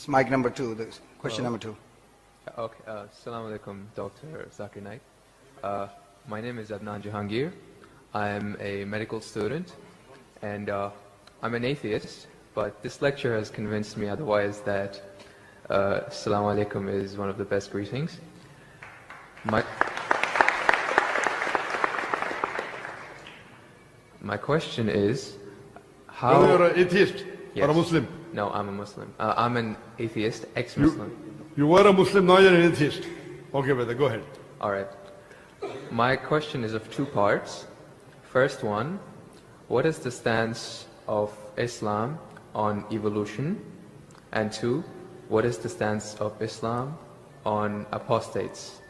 It's mic number 2, question number 2. Okay, Assalamu alaikum, Dr. Zakir Naik. My name is Adnan Jahangir. I'm a medical student, and I'm an atheist, but this lecture has convinced me otherwise that Assalamu alaikum is one of the best greetings. My question is, how... You're an atheist Yes. or a Muslim? No, I'm a Muslim. I'm an atheist, ex-Muslim. You were a Muslim, now you're an atheist. Okay, brother, go ahead. All right. My question is of 2 parts. First one, what is the stance of Islam on evolution? And 2, what is the stance of Islam on apostates?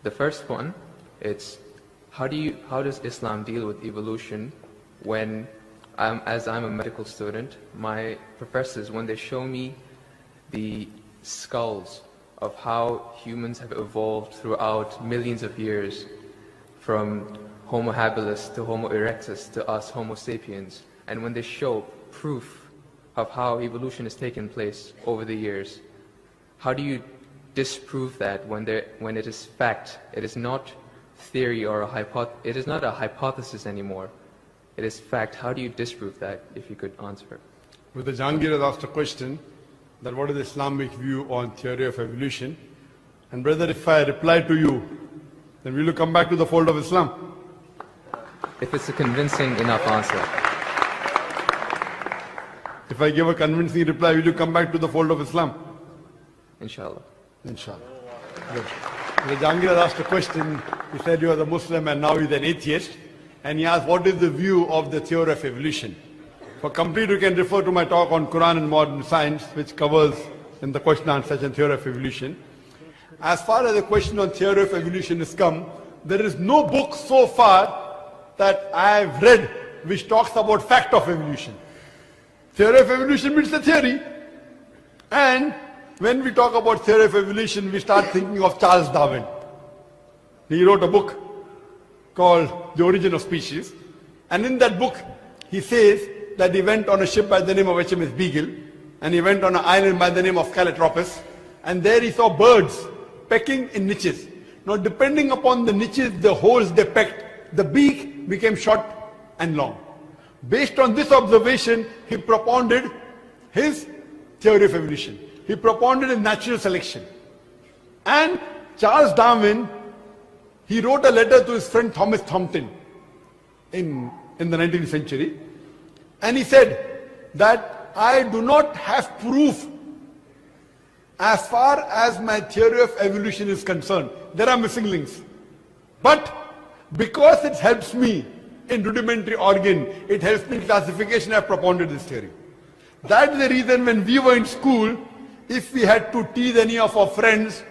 The first one, it's how does Islam deal with evolution when, as I'm a medical student, my professors, when they show me the skulls of how humans have evolved throughout millions of years, from Homo habilis to Homo erectus to us Homo sapiens, and when they show proof of how evolution has taken place over the years, how do you disprove that when it is fact? It is not theory or it is not a hypothesis anymore. It is fact. How do you disprove that, if you could answer? Brother Jahangir has asked a question that what is the Islamic view on theory of evolution? And brother, if I reply to you, then will you come back to the fold of Islam? If it's a convincing enough answer. If I give a convincing reply, will you come back to the fold of Islam? Inshallah. Inshallah. Good. Brother Jahangir has asked a question. He said you are a Muslim and now he's an atheist. And he asked, what is the view of the theory of evolution? For complete, you can refer to my talk on Quran and modern science, which covers in the question and answer and theory of evolution. As far as the question on theory of evolution is come, there is no book so far that I have read which talks about fact of evolution. Theory of evolution means the theory. And when we talk about theory of evolution, we start thinking of Charles Darwin. He wrote a book called The Origin of Species. And in that book, he says that he went on a ship by the name of HMS Beagle, and he went on an island by the name of Calotropis, and there he saw birds pecking in niches. Now, depending upon the niches, the holes they pecked, the beak became short and long. Based on this observation, he propounded his theory of evolution. He propounded a natural selection. And Charles Darwin, he wrote a letter to his friend Thomas Thompson in the 19th century. And he said that I do not have proof as far as my theory of evolution is concerned. There are missing links. But because it helps me in rudimentary organ, it helps me in classification, I have propounded this theory. That's the reason when we were in school, if we had to tease any of our friends,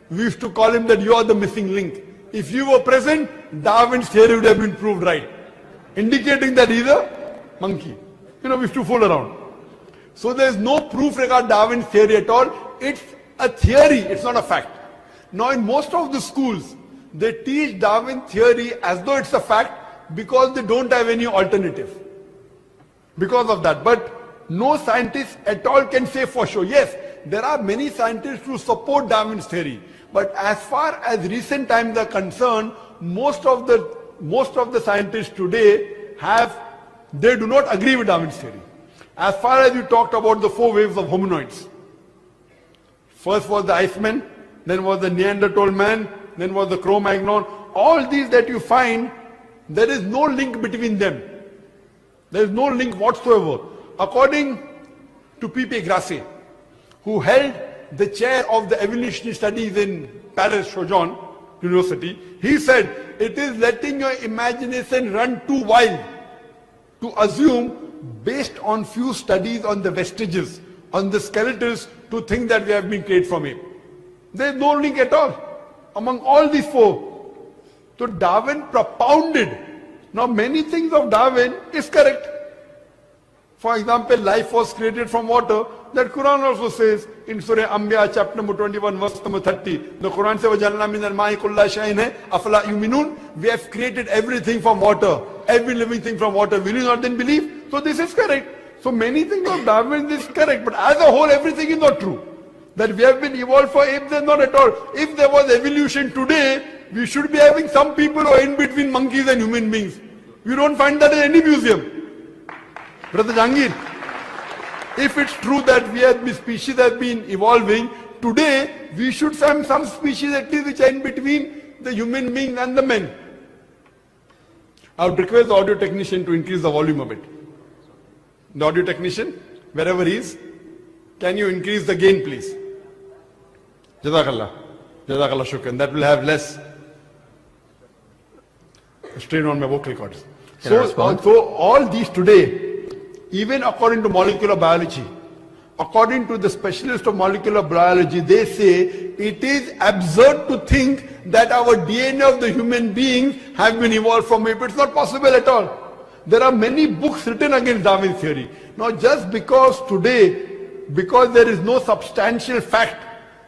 we used to call him that you are the missing link. If you were present, Darwin's theory would have been proved right, indicating that he's a monkey. We used to fool around. So there's no proof regarding Darwin's theory at all. It's a theory, it's not a fact. Now in most of the schools, they teach Darwin theory as though it's a fact because they don't have any alternative. Because of that. But no scientist at all can say for sure. Yes, there are many scientists who support Darwin's theory. But as far as recent times are concerned, most of the scientists today they do not agree with Darwin's theory. As far as you talked about the 4 waves of hominoids. First was the Iceman, then was the Neanderthal man, then was the Cro-Magnon. All these that you find, there is no link between them. There is no link whatsoever. According to P.P. Grassi, who held the chair of the evolutionary studies in Paris Sorbonne University, he said, it is letting your imagination run too wild to assume, based on few studies on the vestiges, on the skeletons, to think that we have been created from ape. There is no link at all among all these 4. So Darwin propounded. Now many things of Darwin is correct. For example, life was created from water. That Quran also says in Surah Anbiya chapter number 21 verse number 30. The Quran says, وَجَعَلْنَا مِنَ الْمَاءِ كُلَّ شَيْءٍ أَفَلَا يُؤْمِنُونَ. We have created everything from water. Every living thing from water. Will you not then believe? So this is correct. So many things of Darwin is correct, but as a whole everything is not true. That we have been evolved for apes is not at all. If there was evolution today, we should be having some people who are in between monkeys and human beings. You don't find that in any museum. Brother Jangir, if it's true that the species have been evolving, today we should have some species at least which are in between the human beings and the men. I would request the audio technician to increase the volume a bit. The audio technician, wherever he is, can you increase the gain please? Jazakallah. Jazakallah shukran. That will have less strain on my vocal cords. So all these today, even according to molecular biology, according to the specialist of molecular biology, they say it is absurd to think that our DNA of the human beings have been evolved from ape. It's not possible at all. There are many books written against Darwin's theory. Now just because there is no substantial fact,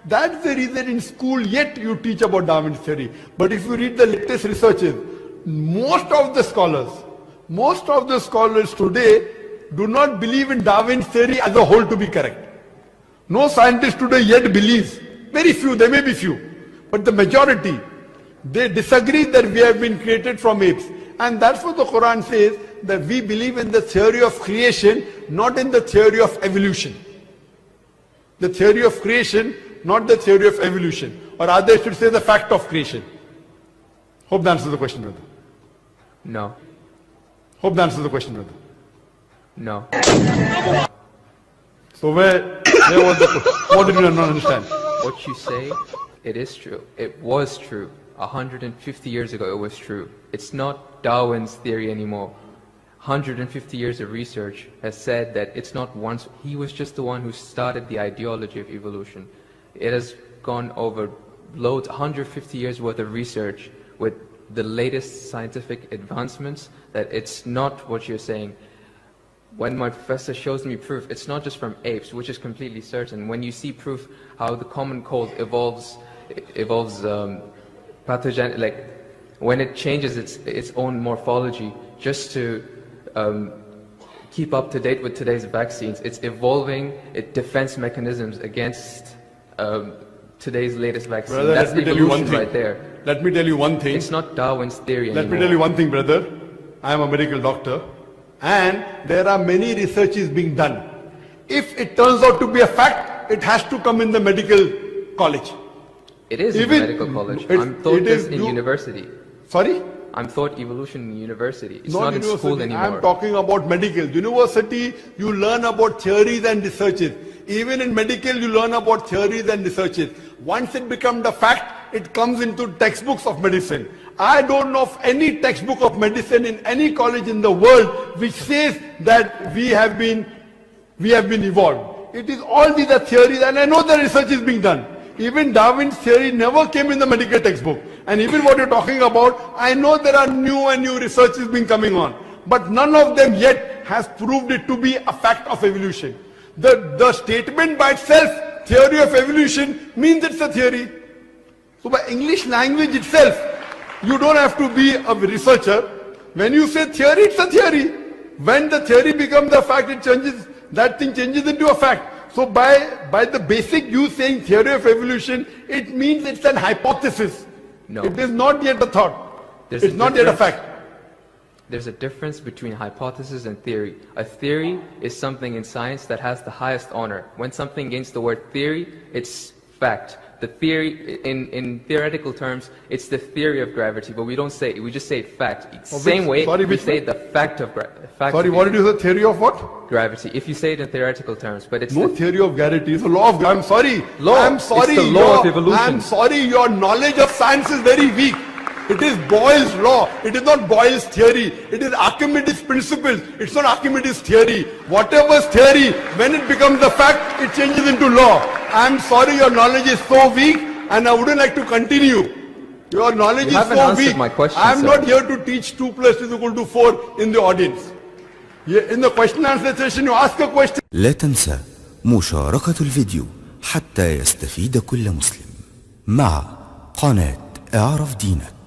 that's the reason in school yet you teach about Darwin's theory. But if you read the latest researches, most of the scholars today do not believe in Darwin's theory as a whole to be correct. No scientist today yet believes. Very few, there may be few. But the majority, they disagree that we have been created from apes. And that's what the Quran says, that we believe in the theory of creation, not in the theory of evolution. The theory of creation, not the theory of evolution. Or rather, I should say the fact of creation. Hope that answers the question, brother. No. Hope that answers the question, brother. No. So where was what did you not understand? What you say, it is true. It was true. 150 years ago it was true. It's not Darwin's theory anymore. 150 years of research has said that it's not once. He was just the one who started the ideology of evolution. It has gone over loads, 150 years worth of research with the latest scientific advancements, that it's not what you're saying. When my professor shows me proof, it's not just from apes, which is completely certain. When you see proof how the common cold evolves pathogen, like when it changes its own morphology just to keep up to date with today's vaccines, it's evolving its defense mechanisms against today's latest vaccine. Brother, that's evolution right there. Let me tell you one thing. It's not Darwin's theory anymore. Let me tell you one thing, brother. I am a medical doctor. And there are many researches being done. If it turns out to be a fact, it has to come in the medical college. It is in the medical college. I'm taught this in university. Sorry? I'm taught evolution in university. It's not in school anymore. I'm talking about medical. University, you learn about theories and researches. Even in medical, you learn about theories and researches. Once it becomes a fact, it comes into textbooks of medicine. I don't know of any textbook of medicine in any college in the world which says that we have been evolved. It is all these are theories, and I know the research is being done. Even Darwin's theory never came in the medical textbook. And even what you're talking about, I know there are new and new researches being coming on. But none of them yet has proved it to be a fact of evolution. The statement by itself, theory of evolution, means it's a theory. So by English language itself, you don't have to be a researcher. When you say theory, it's a theory. When the theory becomes a fact, it changes, that thing changes into a fact. So by the basic you saying theory of evolution, it means it's an hypothesis. No. It is not yet a thought. It's not yet a fact. There's a difference between hypothesis and theory. A theory is something in science that has the highest honor. When something gains the word theory, it's fact. The theory, in theoretical terms, it's the theory of gravity, but we don't say it, we just say it fact. Same way we say the fact of gravity. Sorry, what did you say? Theory of what? Gravity. If you say it in theoretical terms, but it's no theory of gravity. It's a law of gravity. I'm sorry. Law. I'm sorry. It's the law of evolution. I'm sorry. Your knowledge of science is very weak. It is Boyle's law. It is not Boyle's theory. It is Archimedes' principles. It's not Archimedes' theory. Whatever's theory, when it becomes a fact, it changes into law. I'm sorry, your knowledge is so weak, and I wouldn't like to continue. Your knowledge is so weak. My question, I'm not here to teach 2 + 2 = 4 in the audience. In the question and answer session, you ask a question. لا تنسى مشاركة الفيديو حتى يستفيد كل مسلم مع قناة اعرف دينك.